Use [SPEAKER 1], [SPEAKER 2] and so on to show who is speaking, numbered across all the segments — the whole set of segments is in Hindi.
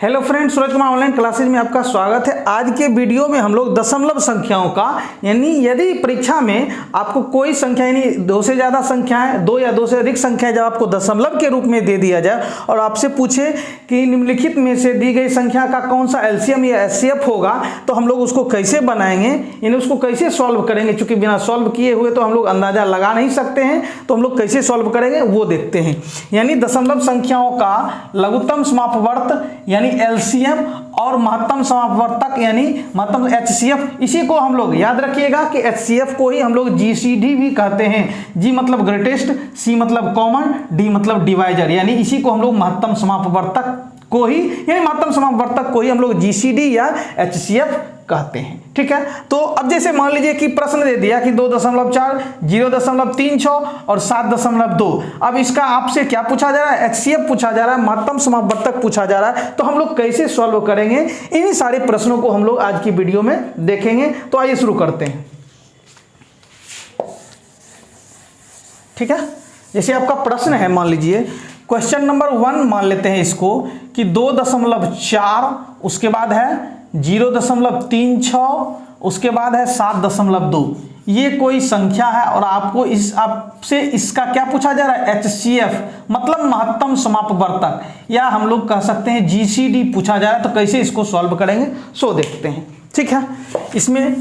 [SPEAKER 1] Hello friends, Suraj Kumar online classes में आपका स्वागत है। आज के वीडियो में हम लोग दशमलव संख्याओं का यानी यदि परीक्षा में आपको कोई संख्या यानी दो से ज़्यादा संख्याएं, दो या दो से अधिक संख्याएं जब आपको दशमलव के रूप में दे दिया जाए और आपसे पूछे कि निम्नलिखित में से दी गई संख्या का कौन सा एलसीएम या एचसीएफ होगा, तो हम लोग उसको कैसे बनाएंगे यानी उसको कैसे सॉल्व करेंगे। चूंकि बिना सॉल्व किए हुए तो हम लोग अंदाजा लगा नहीं सकते हैं, तो हम लोग कैसे सॉल्व करेंगे वो देखते हैं। यानी दशमलव संख्याओं का लघुत्तम समापवर्त यानी एलसीएम और महत्तम समापवर्तक यानी महत्तम एचसीएफ, इसी को हम लोग याद रखिएगा कि एचसीएफ को ही हम लोग जीसीडी भी कहते हैं। जी मतलब ग्रेटेस्ट, सी मतलब कॉमन, डी मतलब डिवाइजर, यानी इसी को हम लोग महत्तम समापवर्तक को ही यानी महत्तम समापवर्तक को ही हम लोग जीसीडी या एचसीएफ कहते हैं। ठीक है, तो अब जैसे मान लीजिए कि प्रश्न दे दिया कि 2.4, 0.36 और 7.2। अब इसका आपसे क्या पूछा जा रहा है? एचसीएफ पूछा जा रहा है, महत्तम समापवर्तक पूछा जा रहा है। तो हम लोग कैसे सॉल्व करेंगे, इन्हीं सारे प्रश्नों को हम लोग आज की वीडियो में देखेंगे। तो आइए शुरू करते हैं। ठीक है, जैसे आपका प्रश्न है, मान लीजिए क्वेश्चन नंबर 1 मान लेते हैं इसको कि 2.4, उसके बाद है 0.36, उसके बाद है 7.2। ये कोई संख्या है और आपको आपसे इसका क्या पूछा जा रहा है? एचसीएफ मतलब महत्तम समापवर्तक, या हम लोग कह सकते हैं जीसीडी पूछा जा रहा है। तो कैसे इसको सॉल्व करेंगे सो देखते हैं। ठीक है, इसमें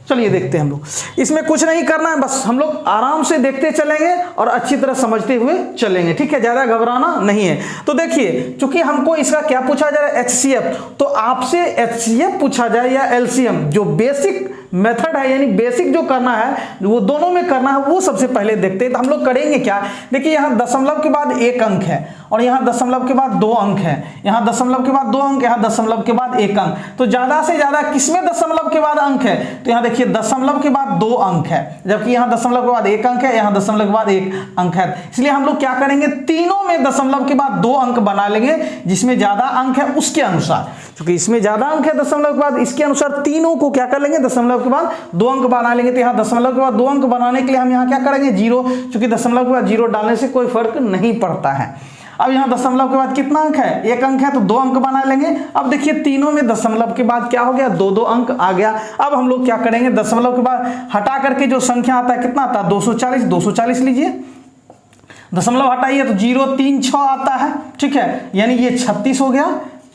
[SPEAKER 1] चलिए देखते हैं हम लोग। इसमें कुछ नहीं करना है, बस हम लोग आराम से देखते चलेंगे और अच्छी तरह समझते हुए चलेंगे। ठीक है, ज़्यादा घबराना नहीं है। तो देखिए, चूंकि हमको इसका क्या पूछा जा रहा है? एचसीएफ, तो आपसे एचसीएफ पूछा जाए या एलसीएम, जो बेसिक मेथड है यानी बेसिक जो करना है वो दोनों में करना है, वो सबसे पहले देखते हैं। तो हम लोग करेंगे क्या? देखिए, यहाँ दशमलव के बाद 1 अंक है और यहाँ दशमलव के बाद 2 अंक है, यहाँ दशमलव के बाद 2 अंक, यहाँ दशमलव के बाद 1 अंक। तो ज्यादा से ज्यादा किसमें दशमलव के बाद अंक है? तो यहाँ देखिए दशमलव के बाद 2 अंक है, जबकि यहाँ दशमलव के बाद 1 अंक है, यहाँ दशमलव के बाद 1 अंक है। इसलिए हम लोग क्या करेंगे? तीनों में दशमलव के बाद 2 अंक बना लेंगे, जिसमें ज्यादा अंक है उसके अनुसार। क्योंकि इसमें ज्यादा अंक है दशमलव के बाद, इसके अनुसार तीनों को क्या कर लेंगे? दशमलव के बाद 2 अंक बना लेंगे। तो यहाँ दशमलव के बाद 2 अंक बनाने के लिए हम यहाँ क्या करेंगे? 0, क्योंकि दशमलव के बाद 0 डालने से कोई फर्क नहीं पड़ता है। अब यहाँ दशमलव के बाद कितना अंक है? 1 अंक है, तो 2 अंक बना लेंगे। अब देखिए तीनों में दशमलव के बाद क्या हो गया? 2-2 अंक आ गया। अब हम लोग क्या करेंगे? दशमलव के बाद हटा करके जो संख्या आता है कितना आता है? 240 लीजिए, दशमलव हटाइए तो 036 आता है। ठीक है, यानी ये 36 हो गया,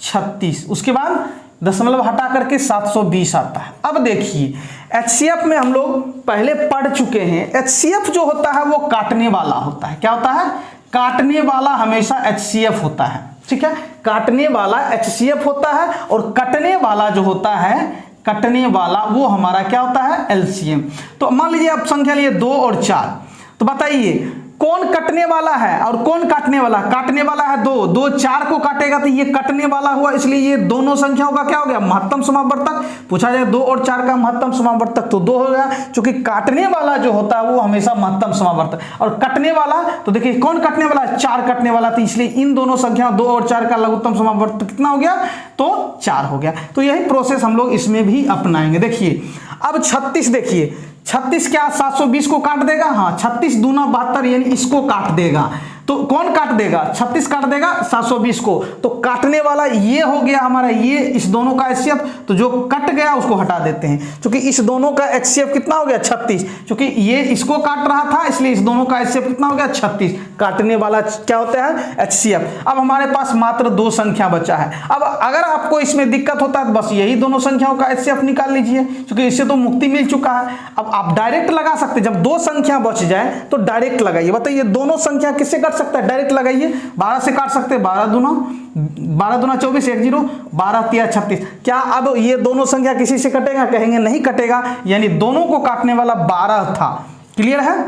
[SPEAKER 1] 36। उसके बाद दशमलव हटा करके 720 आता है। अब देखिए एचसीएफ में हम लोग पहले पढ़ चुके हैं, एचसीएफ जो होता है वो काटने वाला होता है। क्या होता है? काटने वाला हमेशा एचसीएफ होता है। ठीक है, काटने वाला एचसीएफ होता है और कटने वाला जो होता है, कटने वाला वो हमारा क्या होता है? एलसीएम। तो मान लीजिए आप संख्या लिए 2 और 4, तो बताइए कौन कटने वाला है और कौन काटने वाला? काटने वाला है 2, 2 4 को काटेगा तो ये कटने वाला हुआ, इसलिए ये दोनों संख्याओं का क्या हो गया? महत्तम समापवर्तक। पूछा जाए 2 और 4 का महत्तम समापवर्तक तो 2 हो गया, क्योंकि काटने वाला जो होता है वो हमेशा महत्तम समापवर्तक, और कटने वाला तो देखिए कौन कटने वाला है? 4 कटने वाला, तो इसलिए इन दोनों संख्या 2 और 4 का लघुत्तम समापवर्तक कितना हो गया? तो 4 हो गया। तो यही प्रोसेस हम लोग इसमें भी अपनाएंगे। देखिए अब 36, देखिए 36 क्या 720 को काट देगा? हाँ, 36 दूना 72 यानी इसको काट देगा। तो कौन काट देगा? 36 काट देगा 720 को। तो काटने वाला ये हो गया हमारा, ये इस दोनों का एचसीएफ। तो जो कट गया उसको हटा देते हैं, क्योंकि इस दोनों का एचसीएफ कितना हो गया? 36, क्योंकि ये इसको काट रहा था इसलिए इस दोनों का एचसीएफ कितना हो गया? 36। काटने वाला क्या होता है? एचसीएफ। अब हमारे पास मात्र 2 संख्या बचा है। अब अगर आपको इसमें दिक्कत होता है तो बस यही दोनों संख्याओं का एचसीएफ निकाल लीजिए, क्योंकि इससे तो मुक्ति मिल चुका है। अब आप डायरेक्ट लगा सकते, जब 2 संख्या बच जाए तो डायरेक्ट लगाइए। बताइए दोनों संख्या किससे कट सकता है? डायरेक्ट लगाइए, 12 से काट सकते हैं, 12 दूना 24, 1 0, 12 3 36। क्या अब ये दोनों संख्या किसी से कटेगा? कहेंगे नहीं कटेगा, यानी दोनों को काटने वाला 12 था। क्लियर है?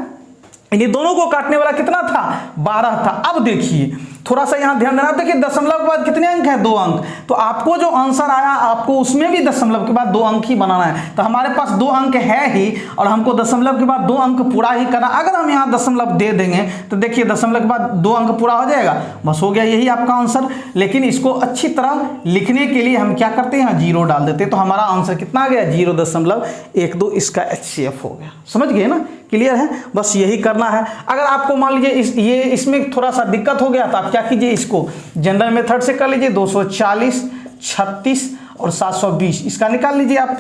[SPEAKER 1] यानी दोनों को काटने वाला कितना था? 12 था। अब देखिए थोड़ा सा यहां ध्यान देना, देखिए दशमलव के बाद कितने अंक है? 2 अंक। तो आपको जो आंसर आया आपको उसमें भी दशमलव के बाद 2 अंक ही बनाना है। तो हमारे पास 2 अंक है ही और हमको दशमलव के बाद 2 अंक पूरा ही करना। अगर हम यहाँ दशमलव दे देंगे तो देखिए दशमलव के बाद 2 अंक पूरा हो जाएगा, बस हो गया, यही आपका आंसर। लेकिन इसको अच्छी तरह लिखने के लिए हम क्या करते हैं? यहाँ 0 डाल देते हैं। तो हमारा आंसर कितना आ गया? 0.12। इसका एचसीएफ हो गया। समझ गए ना? क्लियर है? बस यही करना है। अगर आपको मान लीजिए ये इसमें थोड़ा सा दिक्कत हो गया तो आप क्या कीजिए, इसको जनरल मेथड से कर लीजिए। 240, 36 और 720 इसका निकाल लीजिए आप।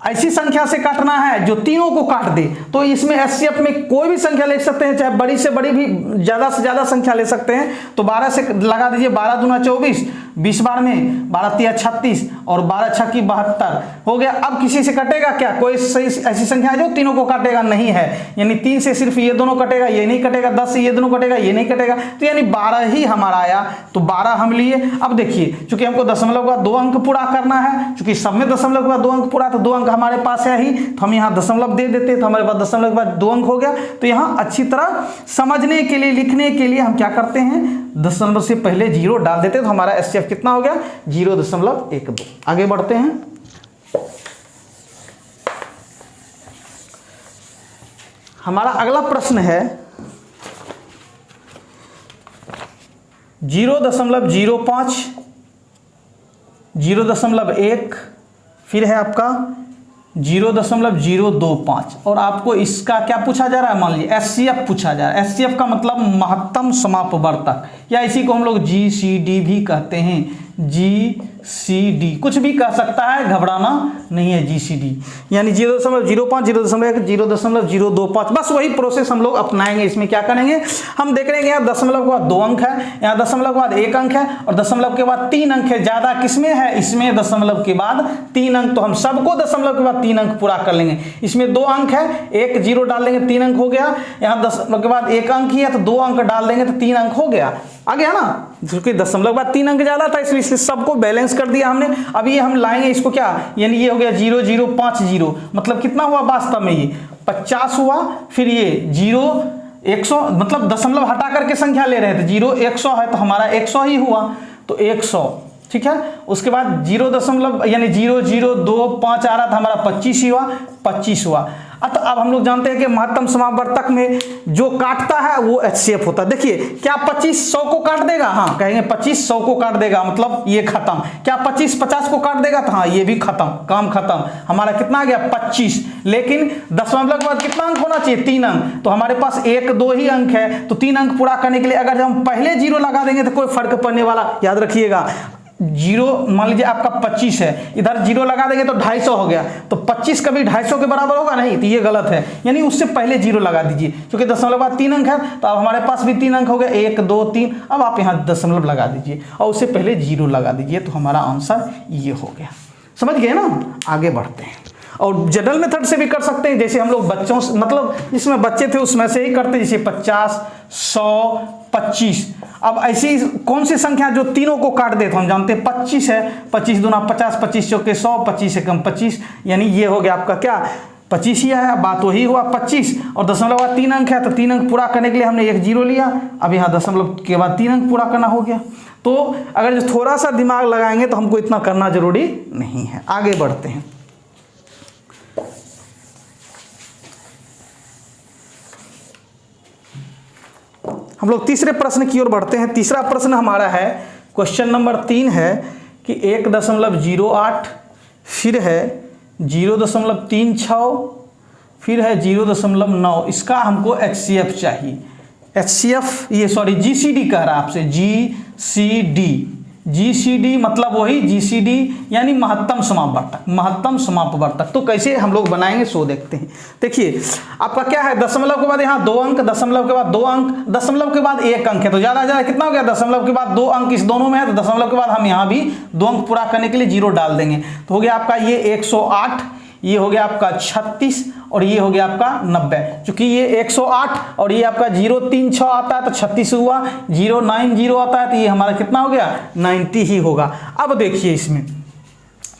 [SPEAKER 1] ऐसी संख्या से काटना है जो तीनों को काट दे। तो इसमें एचसीएफ में कोई भी संख्या ले सकते हैं, चाहे बड़ी से बड़ी भी, ज्यादा से ज्यादा संख्या ले सकते हैं। तो 12 से लगा दीजिए, 12 दूना 24, 20 बार में 12 तिया 36 और 12 छक्की 72 हो गया। अब किसी से कटेगा क्या? कोई सही ऐसी संख्या है जो तीनों को काटेगा? नहीं है। यानी 3 से सिर्फ ये दोनों कटेगा, ये नहीं कटेगा। 10 से ये दोनों कटेगा, ये नहीं कटेगा। तो यानी 12 ही हमारा आया, तो 12 हम लिए। अब देखिए, चूंकि हमको दशमलव का 2 अंक पूरा करना है, चूंकि सब में दशमलव का 2 अंक पूरा, तो 2 अंक हमारे पास है ही, तो हम यहाँ दशमलव दे देते, तो हमारे पास दशमलव के बाद 2 अंक हो गया। तो यहाँ अच्छी तरह समझने के लिए, लिखने के लिए हम क्या करते हैं, दशमलव से पहले 0 डाल देते, तो हमारा एचसीएफ कितना हो गया, 0.12। आगे बढ़ते हैं। हमारा अगला प्रश्न है 0.05, 0.1, फिर है आपका 0.025 और आपको इसका क्या पूछा जा रहा है, मान लीजिए एचसीएफ पूछा जा रहा है। एचसीएफ का मतलब महत्तम समापवर्तक, या इसी को हम लोग जीसीडी भी कहते हैं। जीसीडी कुछ भी कह सकता है, घबराना नहीं है। जीसीडी यानी 0.05, 0.1, 0.025, बस वही प्रोसेस हम लोग अपनाएंगे। इसमें क्या करेंगे, हम देख रहे हैं यहाँ दशमलव के बाद 2 अंक है, यहाँ दशमलव के बाद 1 अंक है और दशमलव के बाद 3 अंक है। ज्यादा किसमें है, इसमें दशमलव के बाद 3 अंक। तो हम सबको दशमलव के बाद 3 अंक पूरा कर लेंगे। इसमें 2 अंक है, 1 0 डाल देंगे, 3 अंक हो गया। यहाँ दशमलव के बाद 1 अंक ही है, तो 2 अंक डाल देंगे तो 3 अंक हो गया। आ गया ना, क्योंकि दशमलव के बाद 3 अंक ज्यादा था, इसलिए सबको बैलेंस कर दिया हमने। अब ये हम लाएंगे इसको क्या, यानी ये हो गया 0050, मतलब कितना हुआ वास्तव में, ये 50 हुआ। फिर ये 0 100, मतलब दशमलव हटा करके संख्या ले रहे थे, 0 100 है तो हमारा 100 ही हुआ, तो 100, ठीक है। उसके बाद 0 दशमलव यानी 0.025 आ रहा था, हमारा 25 ही हुआ, 25 हुआ। तो अब हम लोग जानते हैं कि महत्तम समापवर्तक में जो काटता है वो एचसीएफ होता है। देखिए, क्या 25 100 को काट देगा? हाँ, कहेंगे 25 100 को काट देगा, मतलब ये खत्म। क्या 25 50 को काट देगा? तो हाँ, ये भी खत्म, काम खत्म। हमारा कितना आ गया, 25। लेकिन दशमलव के बाद कितना अंक होना चाहिए, 3 अंक। तो हमारे पास 1 2 ही अंक है, तो 3 अंक पूरा करने के लिए अगर हम पहले 0 लगा देंगे तो कोई फर्क पड़ने वाला, याद रखिएगा। 0 मान लीजिए आपका 25 है, इधर 0 लगा देंगे तो 250 हो गया, तो 25 कभी 250 के बराबर होगा नहीं, तो ये गलत है। यानी उससे पहले 0 लगा दीजिए, क्योंकि दशमलव बाद 3 अंक है, तो अब हमारे पास भी 3 अंक हो गए, 1 2 3। अब आप यहाँ दशमलव लगा दीजिए और उससे पहले 0 लगा दीजिए, तो हमारा आंसर ये हो गया। समझ गए ना? आगे बढ़ते हैं। और जनरल मेथड से भी कर सकते हैं, जैसे हम लोग बच्चों से, मतलब जिसमें बच्चे थे उसमें से ही करते, जैसे 50 100 25। अब ऐसी कौन सी संख्या जो तीनों को काट दे, तो हम जानते हैं 25 है, 25 दूना 50, 25 चौके 100, 25 से कम 25, यानी ये हो गया आपका क्या, 25 ही है। बात वही हुआ 25, और दशमलव बाद 3 अंक है, तो 3 अंक पूरा करने के लिए हमने 1 0 लिया। अब यहाँ दशमलव के बाद 3 अंक पूरा करना हो गया। तो अगर थोड़ा सा दिमाग लगाएंगे तो हमको इतना करना जरूरी नहीं है। आगे बढ़ते हैं। हम लोग तीसरे प्रश्न की ओर बढ़ते हैं। तीसरा प्रश्न हमारा है, क्वेश्चन नंबर 3 है कि 1.08, फिर है 0.36, फिर है 0.9। इसका हमको एचसीएफ चाहिए। एचसीएफ ये सॉरी जीसीडी कह रहा है आपसे, जीसीडी। जीसीडी मतलब वही जीसीडी यानी महत्तम समापवर्तक, महत्तम समापवर्तक। तो कैसे हम लोग बनाएंगे सो देखते हैं। देखिए आपका क्या है, दशमलव के बाद यहाँ 2 अंक, दशमलव के बाद 2 अंक, दशमलव के बाद 1 अंक है, तो ज्यादा कितना हो गया, दशमलव के बाद 2 अंक इस दोनों में है, तो दशमलव के बाद हम यहाँ भी 2 अंक पूरा करने के लिए 0 डाल देंगे, तो हो गया आपका ये 108, ये हो गया आपका 36 और ये हो गया आपका 90। चूंकि ये 108 और ये आपका 036 आता है तो 36 हुआ, 090 आता है तो ये हमारा कितना हो गया, 90 ही होगा। अब देखिए इसमें,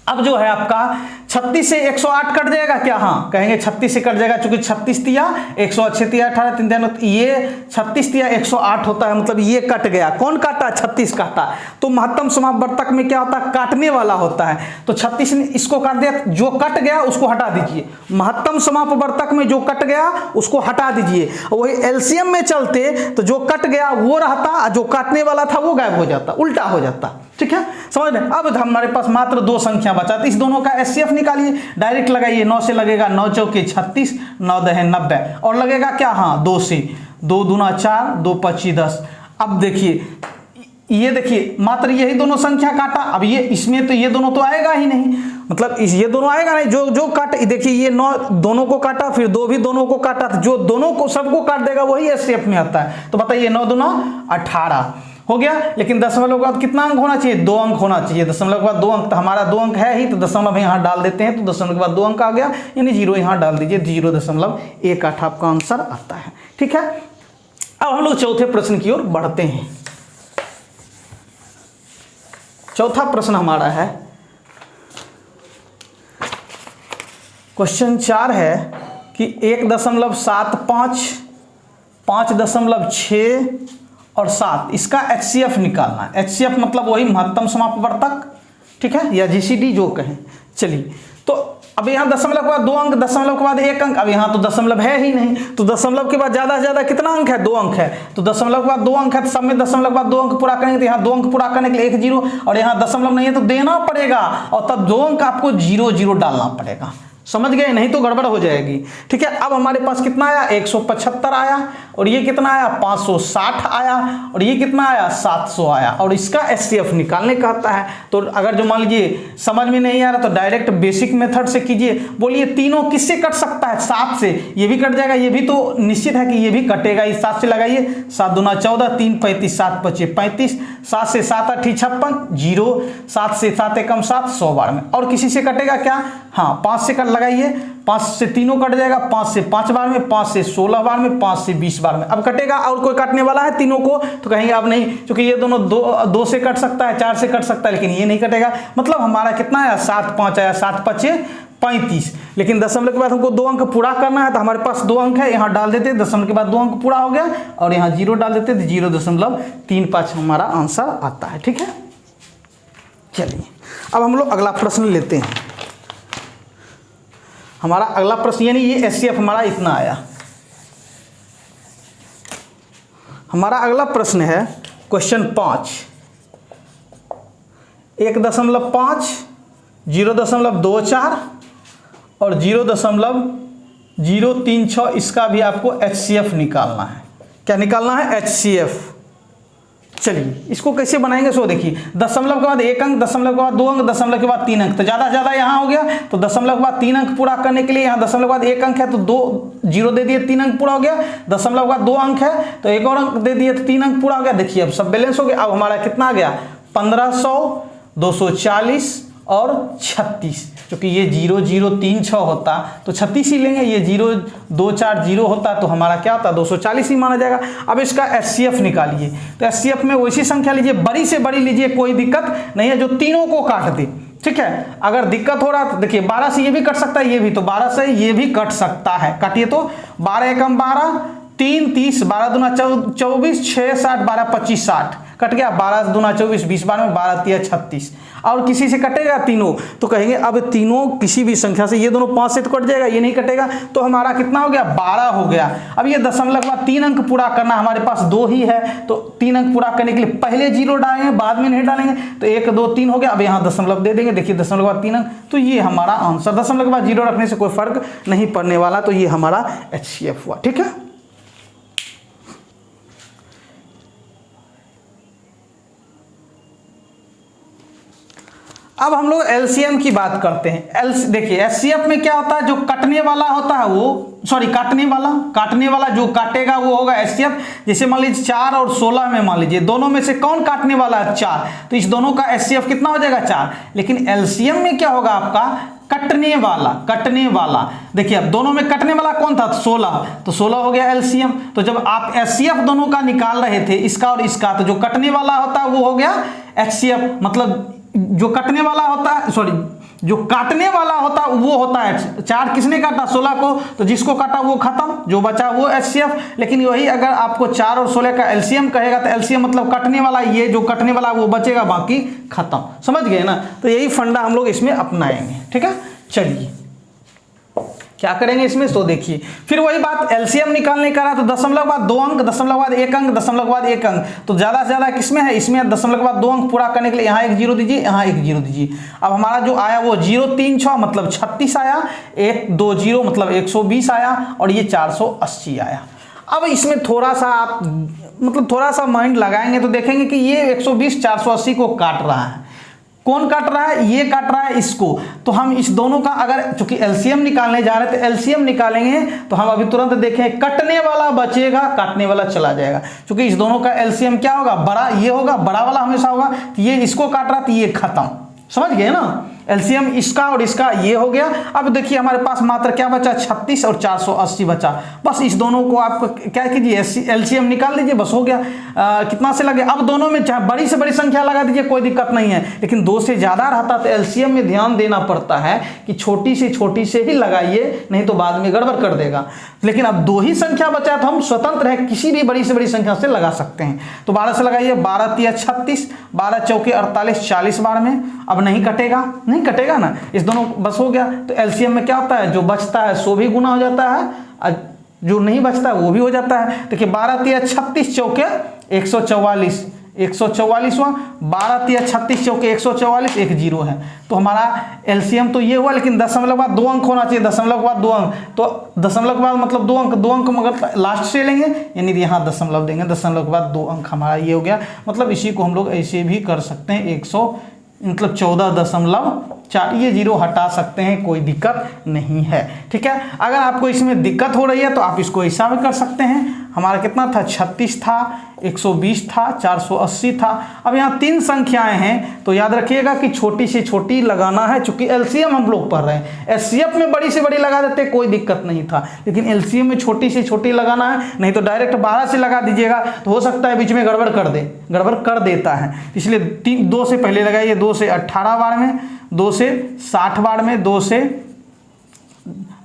[SPEAKER 1] अब जो है आपका 36 से 108 कट जाएगा क्या, हाँ कहेंगे 36 से कट जाएगा, चूंकि 36 तिया 106 तिया 18 3 3, ये 36 तिया 108 होता है, मतलब ये कट गया। कौन काटा, 36 काटा। तो महत्तम समापवर्तक में क्या होता है, काटने वाला होता है, तो 36 ने इसको काट दिया, जो कट गया उसको हटा दीजिए। महत्तम समापवर्तक में जो कट गया उसको हटा दीजिए। वही एलसीएम में चलते तो जो कट गया वो रहता, जो काटने वाला था वो गायब हो जाता, उल्टा हो जाता। ठीक है, समझ रहे। अब हमारे पास मात्र 2 संख्या बचा, तो इस दोनों का एचसीएफ निकालिए, डायरेक्ट लगाइए। 9 से लगेगा 9 चौके 36, 9 दहे 90, और लगेगा क्या, हाँ 2 से, 2 दूना 4, 2 25 10। अब देखिए ये देखिए मात्र यही दोनों संख्या काटा, अब ये इसमें तो ये दोनों तो आएगा ही नहीं, मतलब ये दोनों आएगा नहीं, जो जो काट देखिए ये 9 दोनों को काटा, फिर 2 भी दोनों को काटा, तो जो दोनों को सबको काट देगा वही एचसीएफ में आता है। तो बताइए 9 दूना 18 हो गया। लेकिन दशमलव के बाद कितना अंक होना चाहिए? 2 अंक होना चाहिए। दशमलव के बाद 2 अंक, तो हमारा 2 अंक है ही, तो दशमलव यहाँ डाल देते हैं, तो दशमलव के बाद 2 अंक आ गया, यानी 0 यहाँ डाल दीजिए, 0.18 आपका आंसर आता है। ठीक है, अब हम लोग चौथे प्रश्न की ओर बढ़ते हैं। चौथा प्रश्न हमारा है, क्वेश्चन 4 है कि 1.75, 5.6 और 7 इसका एचसीएफ निकालना है। एचसीएफ मतलब वही महत्तम समापवर्तक, ठीक है, या जीसीडी जो कहें। चलिए, तो अब यहाँ दशमलव के बाद 2 अंक, दशमलव के बाद 1 अंक, अब यहाँ तो दशमलव है ही नहीं, तो दशमलव के बाद ज़्यादा से ज़्यादा कितना अंक है? 2 अंक है, तो दशमलव के बाद 2 अंक है, तो सब में दशमलव के बाद 2 अंक पूरा करेंगे, तो यहाँ 2 अंक पूरा करने के लिए 1 0, और यहाँ दशमलव नहीं है तो देना पड़ेगा, और तब 2 अंक आपको 0 0 डालना पड़ेगा। समझ गए? नहीं तो गड़बड़ हो जाएगी। ठीक है, अब हमारे पास कितना आया? 175 आया, और ये कितना आया? 560 आया, और ये कितना आया? 700 आया, और इसका एचसीएफ निकालने का आता है। तो अगर जो मान लीजिए समझ में नहीं आ रहा तो डायरेक्ट बेसिक मेथड से कीजिए। बोलिए तीनों किससे कट सकता है? 7 से। ये भी कट जाएगा, ये भी तो निश्चित है कि ये भी कटेगा। इस 7 से लगाइए, 7 दूना 14, 3 35, 7 5 35, 7 से 7 8 56, 0, 7 से 7 एकम 7, 100 बार में। और किसी से कटेगा क्या? हाँ, 5 से कट लगाइए, 5 से तीनों कट जाएगा, 5 से 5 बार में, 5 से 16 बार में, 5 से 20 बार में। अब कटेगा, और कोई काटने वाला है तीनों को? तो कहेंगे अब नहीं, क्योंकि ये दोनों 2 से कट सकता है, 4 से कट सकता है, लेकिन ये नहीं कटेगा। मतलब हमारा कितना आया? 7 5 आया, 7 5 35। लेकिन दशमलव के बाद हमको 2 अंक पूरा करना है, तो हमारे पास 2 अंक है, यहाँ डाल देते, दशमलव के बाद 2 अंक पूरा हो गया, और यहाँ 0 डाल देते, तो 0.35 हमारा आंसर आता है। ठीक है, चलिए अब हम लोग अगला प्रश्न लेते हैं। हमारा अगला प्रश्न, यानी ये एचसीएफ हमारा इतना आया। हमारा अगला प्रश्न है क्वेश्चन 5, 1.5, 0.24 और 0.036, इसका भी आपको एचसीएफ निकालना है। क्या निकालना है? एचसीएफ। चलिए इसको कैसे बनाएंगे सो देखिए, दशमलव के बाद 1 अंक, दशमलव के बाद 2 अंक, दशमलव के बाद 3 अंक, तो ज़्यादा से ज़्यादा यहाँ हो गया। तो दशमलव के बाद 3 अंक पूरा करने के लिए यहाँ दशमलव के बाद 1 अंक है, तो 2 0 दे दिए, 3 अंक पूरा हो गया। दशमलव के बाद 2 अंक है, तो 1 और अंक दे दिए, तो 3 अंक पूरा हो गया। देखिए अब सब बैलेंस हो गया। अब हमारा कितना आ गया? 1500, 240 और 36, क्योंकि ये 0 0 3 6 होता तो 36 ही लेंगे, ये 0 2 4 0 होता तो हमारा क्या होता? 240 ही माना जाएगा। अब इसका एचसीएफ निकालिए, तो एचसीएफ में वैसी संख्या लीजिए, बड़ी से बड़ी लीजिए, कोई दिक्कत नहीं है, जो तीनों को काट दे। ठीक है, अगर दिक्कत हो रहा तो देखिए 12 से ये भी कट सकता है, ये भी, तो 12 से ये भी कट सकता है। काटिए, तो 12 एकम 12, 3 30, 12 दूना 24, 6 60, 12 25 60 कट गया। 12 दूना 24, 20 बार में, 12 3 36। और किसी से कटेगा? तीनों। तो कहेंगे अब तीनों किसी भी संख्या से, ये दोनों 5 से तो कट जाएगा, ये नहीं कटेगा, तो हमारा कितना हो गया? 12 हो गया। अब ये दशमलव के बाद 3 अंक पूरा करना, हमारे पास 2 ही है, तो 3 अंक पूरा करने के लिए पहले 0 डालेंगे, बाद में नहीं डालेंगे, तो 1 2 3 हो गया। अब यहाँ दशमलव दे देंगे, देखिए दशमलव के बाद 3 अंक, तो ये हमारा आंसर। दशमलव के बाद 0 रखने से कोई फर्क नहीं पड़ने वाला, तो ये हमारा एचसीएफ हुआ। ठीक है, अब हम लोग एलसीएम की बात करते हैं। देखिए एचसीएफ में क्या होता है? जो कटने वाला होता है वो, सॉरी काटने वाला जो काटेगा वो होगा एचसीएफ। जैसे मान लीजिए 4 और 16 में, मान लीजिए दोनों में से कौन काटने वाला है? 4, तो इस दोनों का एचसीएफ कितना हो जाएगा? 4। लेकिन एलसीएम में क्या होगा आपका? कटने वाला। देखिए अब दोनों में कटने वाला कौन था? 16, तो 16 हो गया एलसीएम। तो जब आप एचसीएफ दोनों का निकाल रहे थे, इसका और इसका, तो जो कटने वाला होता है वो हो गया एचसीएफ। मतलब जो कटने वाला होता है, सॉरी जो काटने वाला होता है वो होता है 4। किसने काटा? 16 को, तो जिसको काटा वो खत्म, जो बचा वो एचसीएफ। लेकिन वही अगर आपको 4 और 16 का एलसीएम कहेगा, तो एलसीएम मतलब कटने वाला, ये जो कटने वाला वो बचेगा, बाकी खत्म। समझ गए ना? तो यही फंडा हम लोग इसमें अपनाएंगे। ठीक है, चलिए क्या करेंगे इसमें, तो देखिए फिर वही बात, एलसीएम निकालने का रहा तो दशमलव के बाद 2 अंक, दशमलव के बाद 1 अंक, दशमलव के बाद 1 अंक, तो ज्यादा से ज्यादा किसमें है? इसमें। दशमलव के बाद 2 अंक पूरा करने के लिए यहाँ 1 0 दीजिए, यहाँ 1 0 दीजिए। अब हमारा जो आया वो 0 3 6 मतलब 36 आया, 1 2 0 मतलब 120 आया, और ये 480 आया। अब इसमें थोड़ा सा आप मतलब थोड़ा सा माइंड लगाएंगे तो देखेंगे कि ये 120 480 को काट रहा है। कौन काट रहा है? ये काट रहा है इसको। तो हम इस दोनों का अगर चूंकि एलसीएम निकालने जा रहे हैं तो एलसीएम निकालेंगे तो हम अभी तुरंत देखें कटने वाला बचेगा, काटने वाला चला जाएगा। क्योंकि इस दोनों का एलसीएम क्या होगा? बड़ा ये होगा, बड़ा वाला हमेशा होगा। तो ये इसको काट रहा तो ये खत्म, समझ गए ना। एलसीएम इसका और इसका ये हो गया। अब देखिए हमारे पास मात्र क्या बचा? 36 और 480 बचा। बस इस दोनों को आप क्या कीजिए, एलसीएम निकाल लीजिए, बस हो गया। कितना से लगे? अब दोनों में चाहे बड़ी से बड़ी संख्या लगा दीजिए, कोई दिक्कत नहीं है। लेकिन 2 से ज़्यादा रहता तो एलसीएम में ध्यान देना पड़ता है कि छोटी से ही लगाइए, नहीं तो बाद में गड़बड़ कर देगा। लेकिन अब 2 ही संख्या बचा तो हम स्वतंत्र है, किसी भी बड़ी से बड़ी संख्या से लगा सकते हैं। तो 12 से लगाइए, 12 तिया 36, 12 चौके 48, 40 बार में। अब नहीं कटेगा, नहीं कटेगा ना, इस दोनों बस हो गया। तो एलसीएम में क्या होता है? जो बचता है सो भी गुना हो जाता है और जो नहीं बचता है वो भी हो जाता है। देखिए 12 तिया 36 चौके 144, 144वां, 12 तिया 36 चौके 144, एक जीरो है। तो हमारा एलसीएम तो ये हुआ, लेकिन दशमलव के बाद 2 अंक होना चाहिए। दशमलव के बाद 2 अंक, तो दशमलव के बाद मतलब 2 अंक, 2 अंक मगर लास्ट से लेंगे, यानी यहाँ दशमलव देंगे। दशमलव के बाद 2 अंक हमारा ये हो गया। मतलब इसी को हम लोग ऐसे भी कर सकते हैं, 100 मतलब 14.4, ये जीरो हटा सकते हैं, कोई दिक्कत नहीं है। ठीक है, अगर आपको इसमें दिक्कत हो रही है तो आप इसको ऐसा भी कर सकते हैं। हमारा कितना था? 36 था, 120 था, 480 था। अब यहाँ 3 संख्याएं हैं तो याद रखिएगा कि छोटी से छोटी लगाना है। चूंकि एलसीएम हम लोग पढ़ रहे हैं, एचसीएफ में बड़ी से बड़ी लगा देते कोई दिक्कत नहीं था, लेकिन एलसीएम में छोटी से छोटी लगाना है। नहीं तो डायरेक्ट 12 से लगा दीजिएगा तो हो सकता है बीच में गड़बड़ कर देता है। इसलिए 2 से पहले लगाइए, 2 से 18 बार में, 2 से 60 बार में, 2 से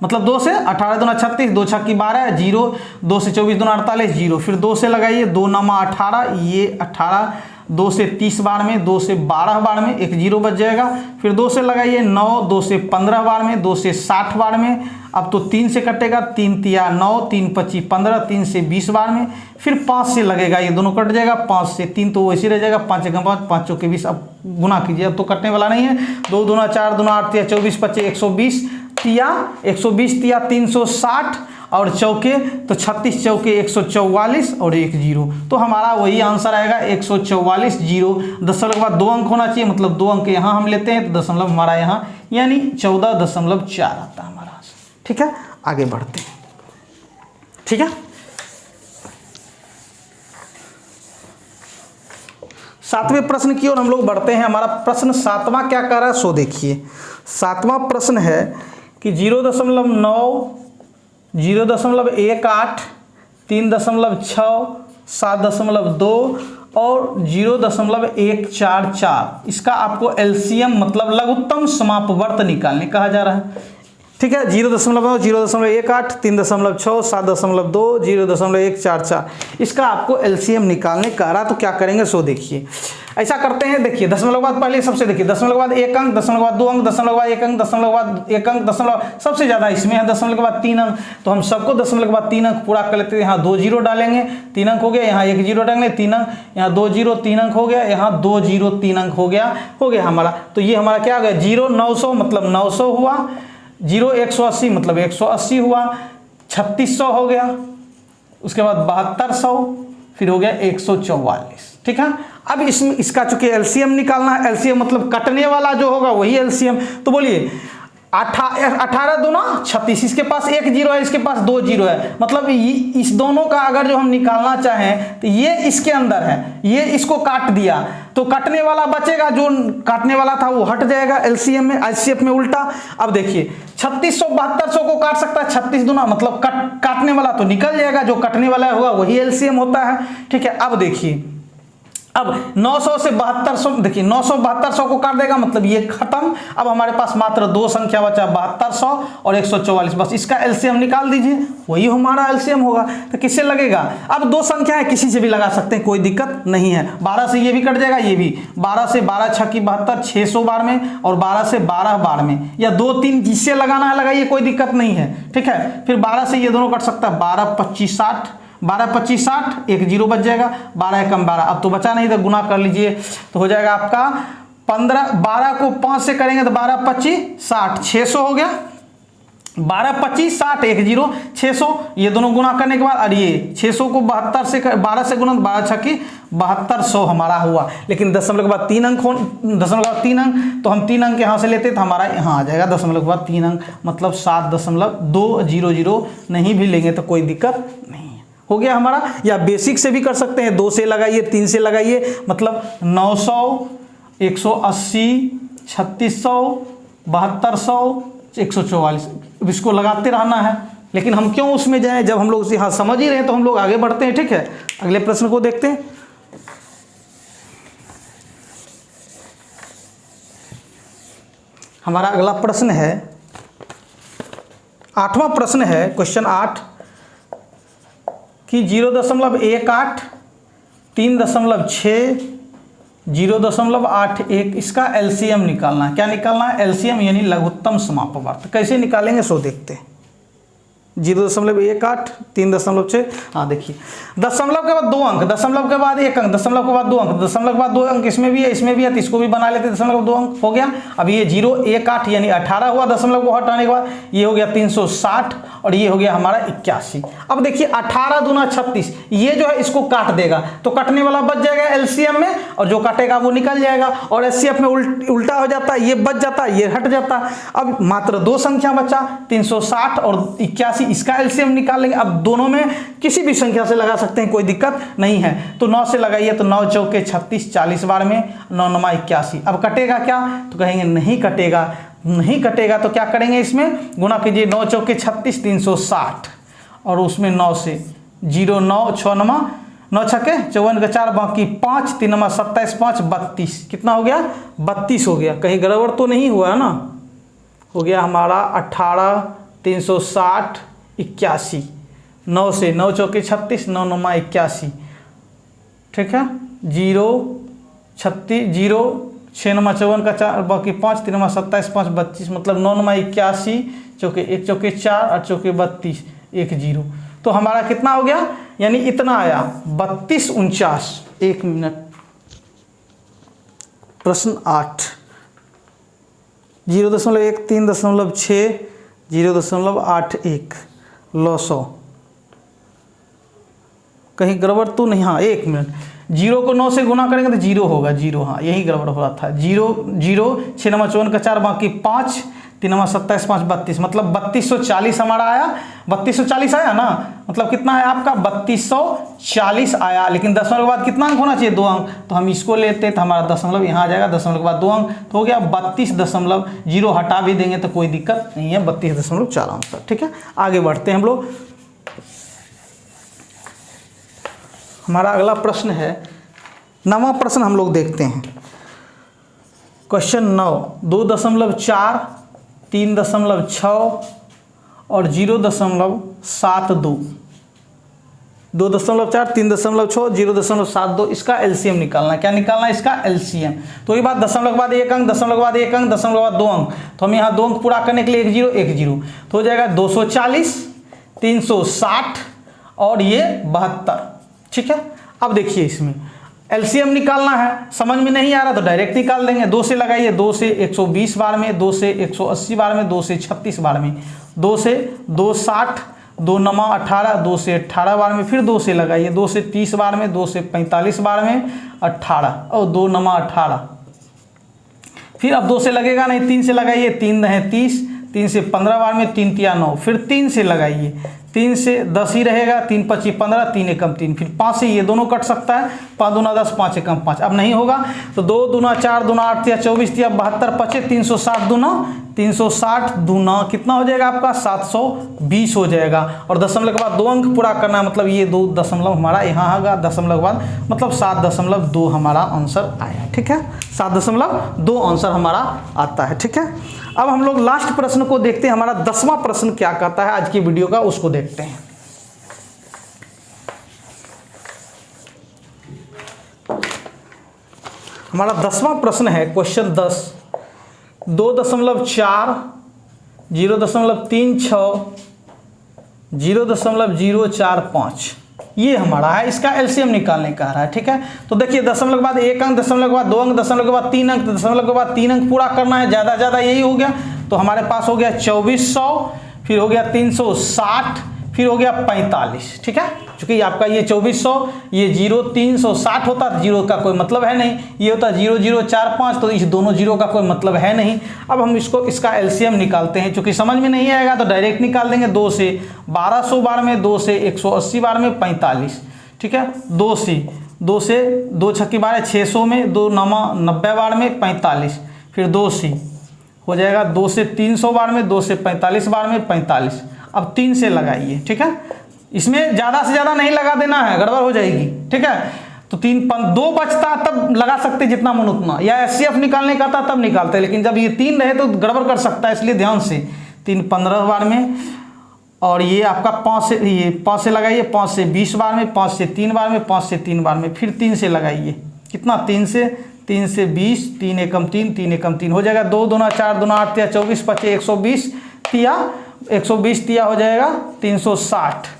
[SPEAKER 1] 18 दूना 36, 2 छक्की 12, जीरो, 2 से 24 दूना 48, जीरो। फिर 2 से लगाइए, 2 नमा 18, ये 18, 2 से 30 बार में, 2 से 12 बार में, एक जीरो बच जाएगा। फिर 2 से लगाइए 9, 2 से 15 बार में, 2 से 60 बार में। अब तो 3 से कटेगा, 3 तिया 9, 3 25 15, 3 से 20 बार में। फिर 5 से लगेगा, ये दोनों कट जाएगा। 5 से 3 तो वैसे रह जाएगा, 5 एकम 5, 5 चौके 20। अब गुना कीजिए, अब तो कटने वाला नहीं है। 2 दूना 4 दूना 8 तिया 24 25 120 तिया 120 तिया 360 और चौके तो 36 चौके 144 और एक जीरो। तो हमारा वही आंसर आएगा 144 जीरो। दशमलव के बाद 2 अंक होना चाहिए, मतलब 2 अंक यहाँ हम लेते हैं तो दशमलव हमारा यहाँ यानी 14.4 आता है हमारा आंसर। ठीक है, आगे बढ़ते हैं। ठीक है, 7वें प्रश्न की ओर हम लोग बढ़ते हैं। हमारा प्रश्न 7वां क्या कर रहा है सो देखिए। 7वां प्रश्न है कि 0.9, 0.18, 3.6, 7.2 और 0.144, इसका आपको एलसीएम मतलब लघुत्तम समापवर्त निकालने कहा जा रहा है। ठीक है, 0.9, 0.18, 3.6, 7.2, 0.144, इसका आपको एलसीएम निकालने का रहा। तो क्या करेंगे सो देखिए। ऐसा करते हैं, देखिए दशमलव के बाद पहले सबसे देखिए, दशमलव के बाद 1 अंक, दशमलव के बाद 2 अंक, दशमलव के बाद 1 अंक, दशमलव के बाद 1 अंक, दशमलव सबसे ज़्यादा इसमें है, दशमलव के बाद 3 अंक। तो हम सबको दशमलव के बाद 3 अंक पूरा कर लेते हैं। यहाँ 2 जीरो डालेंगे, 3 अंक हो गया। यहाँ 1 जीरो डालेंगे, 3 अंक। यहाँ 2 जीरो, 3 अंक हो गया। यहाँ 2 जीरो, 3 अंक हो गया हमारा। तो ये हमारा क्या हो गया? 0.900 मतलब 900 हुआ, 0.180 मतलब 180 हुआ, 3600 हो गया, उसके बाद 7200, फिर हो गया 144। ठीक है, अब इसमें इसका चूंकि एलसीएम निकालना है, एलसीएम मतलब कटने वाला जो होगा वही एलसीएम। तो बोलिए 18 दूना 36, इसके पास 1 जीरो है, इसके पास 2 जीरो है, मतलब इस दोनों का अगर जो हम निकालना चाहें तो ये इसके अंदर है, ये इसको काट दिया तो कटने वाला बचेगा, जो काटने वाला था वो हट जाएगा एलसीएम में, एचसीएफ में उल्टा। अब देखिए 3600 7200 को काट सकता है, 36 दूना मतलब काटने वाला तो निकल जाएगा, जो कटने वाला होगा वही एलसीएम होता है। ठीक है, अब देखिए, अब 900 से 7200, देखिए 900 7200 को काट देगा, मतलब ये खत्म। अब हमारे पास मात्र 2 संख्या बचा, 7200 और 144, बस इसका एलसीएम निकाल दीजिए, वही हमारा एलसीएम होगा। तो किससे लगेगा? अब 2 संख्या है, किसी से भी लगा सकते हैं, कोई दिक्कत नहीं है। 12 से ये भी कट जाएगा, ये भी 12 से 12 छक्की 72, 600 बार में, और 12 से 12 बार में, या 2 3 जिससे लगाना है लगाइए, कोई दिक्कत नहीं है। ठीक है, फिर 12 से ये दोनों कट सकता है, 12 25 60, 12 25 60, एक जीरो बच जाएगा, 12 एकम 12, अब तो बचा नहीं तो गुना कर लीजिए, तो हो जाएगा आपका 15, 12 को 5 से करेंगे तो 12 25 60, 600 हो गया। 12 25 60 1 0 600, ये दोनों गुना करने के बाद, और ये 600 को 72 से 12 से गुना, 12 छक्की 7200 हमारा हुआ। लेकिन दशमलव के बाद 3 अंक दशमलव के बाद 3 अंक, तो हम 3 अंक यहाँ से लेते तो हमारा यहाँ आ जाएगा दशमलव के बाद 3 अंक, मतलब 7.200। नहीं भी लेंगे तो कोई दिक्कत नहीं है, हो गया हमारा। या बेसिक से भी कर सकते हैं, 2 से लगाइए, 3 से लगाइए, मतलब 900, 180, 3600, 7200, 144, इसको लगाते रहना है। लेकिन हम क्यों उसमें जाएं, जब हम लोग यहाँ समझ ही रहे हैं तो हम लोग आगे बढ़ते हैं। ठीक है, अगले प्रश्न को देखते हैं। हमारा अगला प्रश्न है 8वां प्रश्न है, क्वेश्चन 8 कि 0.18, 3.6, 0.81, इसका एलसीएम निकालना है। क्या निकालना है? एलसीएम यानी लघुत्तम समापवर्त। कैसे निकालेंगे सो देखते हैं। 0.18, 3.6, हाँ देखिए, दशमलव के बाद 2 अंक, दशमलव के बाद 1 अंक, दशमलव के बाद 2 अंक, दशमलव के बाद 2 अंक, इसमें भी है, इसमें भी है, तो इसको भी बना लेते हैं। दशमलव के 2 अंक हो गया। अब ये 0.18 यानी 18 हुआ, दशमलव को हटाने के बाद ये हो गया 360, और ये हो गया हमारा 81। अब देखिए 18 दूना 36, ये जो है इसको काट देगा, तो कटने वाला बच जाएगा एलसीएम में, और जो काटेगा वो निकल जाएगा। और एचसीएफ में उल्टा हो जाता है, ये बच जाता है, ये हट जाता है। अब मात्र 2 संख्या बचा, 360 और 81, इसका एलसीएम निकालेंगे। अब दोनों में किसी भी संख्या से लगा सकते हैं, कोई दिक्कत नहीं है। तो 9 से लगाइए, तो 9 चौके 36, 40 बार में 9 9 81। अब कटेगा क्या? तो कहेंगे नहीं कटेगा। नहीं कटेगा तो क्या करेंगे, इसमें गुना कीजिए, 9 चौके 36, 360, और उसमें 9 से 0 9 6 9 छक्के 54 के 4, बाकी 5 3 27 5 32, कितना हो गया? 32 हो गया। कहीं गड़बड़ तो नहीं हुआ है ना? हो गया हमारा 18, 360, 81, 9 से 9 चौके 36, 9 9 81, ठीक है। 0 36 0 6 9 54 का 4, बाकी 5 3 27 5 32, मतलब 9 9 81, चौके 1 चौके 4 और चौके 32, 1 0। तो हमारा कितना हो गया? यानी इतना आया 32 49। 1 मिनट, प्रश्न 8, 0.1 3.6 0.81 900, कहीं गड़बड़ तो नहीं? हाँ 1 मिनट, 0 को 9 से गुना करेंगे तो 0 होगा, 0, हाँ यही गड़बड़ हो रहा था। 0 0 6 9 54 का 4, बाकी 5 3 27 5 32, मतलब 3240 हमारा आया। 3240 आया ना, मतलब कितना है आपका? 3240 आया। लेकिन दशमलव के बाद कितना अंक होना चाहिए? 2 अंक, तो हम इसको लेते तो हमारा दशमलव यहाँ आ जाएगा, दशमलव के बाद 2 अंक, तो हो गया 32.0। हटा भी देंगे तो कोई दिक्कत नहीं है, 32.4 आंसर। ठीक है, आगे बढ़ते हैं हम लोग। हमारा अगला प्रश्न है 9वां प्रश्न, हम लोग देखते हैं। क्वेश्चन 9, 2.4 3.6 और 0.72। 2.4 3.6 0.72, इसका एलसीएम निकालना है। क्या निकालना है? इसका एलसीएम। तो ये बात, दशमलव के बाद 1 अंक, दशमलव के बाद 1 अंक, दशमलव के बाद 2 अंक, तो हम यहाँ 2 अंक पूरा करने के लिए 1 0 1 0, तो हो जाएगा 240 360 और ये 72। ठीक है, अब देखिए इसमें एलसीएम निकालना है। समझ में नहीं आ रहा तो डायरेक्ट निकाल देंगे। 2 से लगाइए, 2 से 120 बार में, 2 से 180 बार में, 2 से 36 बार में, 2 से 260, 2 9 18, 2 से 18 बार में, फिर 2 से लगाइए, 2 से 30 बार में, 2 से 45 बार में 18, और 2 9 18, फिर अब 2 से लगेगा नहीं, 3 से लगाइए, 3 9 30, 3 से 15 बार में, 3 3 9, फिर 3 से लगाइए, 3 से 10 ही रहेगा, 3 25 15, 3 एकम 3, फिर 5 से ये दोनों कट सकता है, 5 दूना 10, 5 एकम 5, अब नहीं होगा तो 2 दूना 4 दूना 8 तिया 24 तिया 72 25, 360 दूना 360 दूना कितना हो जाएगा आपका? 720 हो जाएगा। और दशमलव के बाद 2 अंक पूरा करना है, मतलब ये 2 दशमलव हमारा यहाँ आएगा, दशमलव के बाद मतलब 7.2 हमारा आंसर आया। ठीक है, 7.2 आंसर हमारा आता है। ठीक है, अब हम लोग लास्ट प्रश्न को देखते हैं। हमारा 10वां प्रश्न क्या कहता है आज की वीडियो का, उसको देखते हैं। हमारा 10वां प्रश्न है क्वेश्चन 10, 2.4 0.36 0.045 ये हमारा है। इसका एलसीएम निकालने का रहा है। ठीक है, तो देखिए दशमलव के बाद 1 अंक, दशमलव के बाद 2 अंक, दशमलव के बाद 3 अंक, दशमलव के बाद 3 अंक पूरा करना है, ज़्यादा ज़्यादा यही हो गया। तो हमारे पास हो गया 2400, फिर हो गया 360, फिर हो गया 45। ठीक है, क्योंकि आपका ये 2400, ये 0 360 होता है, जीरो का कोई मतलब है नहीं। ये होता 0 0 4 5, तो इस दोनों जीरो का कोई मतलब है नहीं। अब हम इसका एलसीएम निकालते हैं, क्योंकि समझ में नहीं आएगा तो डायरेक्ट निकाल देंगे। 2 से 1200 बार में, 2 से 180 बार में 45। ठीक है, 2 से 2 छक्की 12 600 में, 2 9 90 बार में 45। फिर 2 से हो जाएगा 2 से 300 बार में, 2 से 45 बार में 45। अब 3 से लगाइए। ठीक है, इसमें ज़्यादा से ज़्यादा नहीं लगा देना है, गड़बड़ हो जाएगी। ठीक है, तो 2 बचता तब लगा सकते जितना मन उतना, या एचसीएफ निकालने का था तब निकालते, लेकिन जब ये 3 रहे तो गड़बड़ कर सकता है, इसलिए ध्यान से 3 15 बार में। और ये आपका 5 से लगाइए, 5 से 20 बार में, 5 से 3 बार में, 5 से 3 बार में। फिर 3 से लगाइए, कितना 3 से 20, 3 एकम 3, 3 एकम 3 हो जाएगा। 2 दूना 4, दूना 8, 24 25 120 तिया 120 तिया हो जाएगा 360।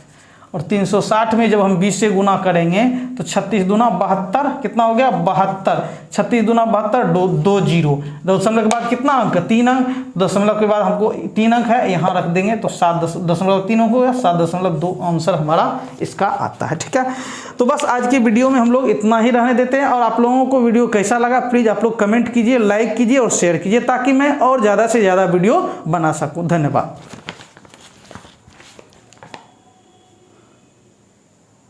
[SPEAKER 1] और 360 में जब हम 20 से गुना करेंगे तो 36 दूना 72, कितना हो गया 72। 36 दूना 72, 2 जीरो, दशमलव के बाद कितना अंक 3 अंक, दशमलव के बाद हमको 3 अंक है, यहाँ रख देंगे तो 7.3 अंक हो गया, 7.2 आंसर हमारा इसका आता है। ठीक है, तो बस आज की वीडियो में हम लोग इतना ही रहने देते हैं। और आप लोगों को वीडियो कैसा लगा प्लीज़ आप लोग कमेंट कीजिए, लाइक कीजिए और शेयर कीजिए, ताकि मैं और ज़्यादा से ज़्यादा वीडियो बना सकूँ। धन्यवाद।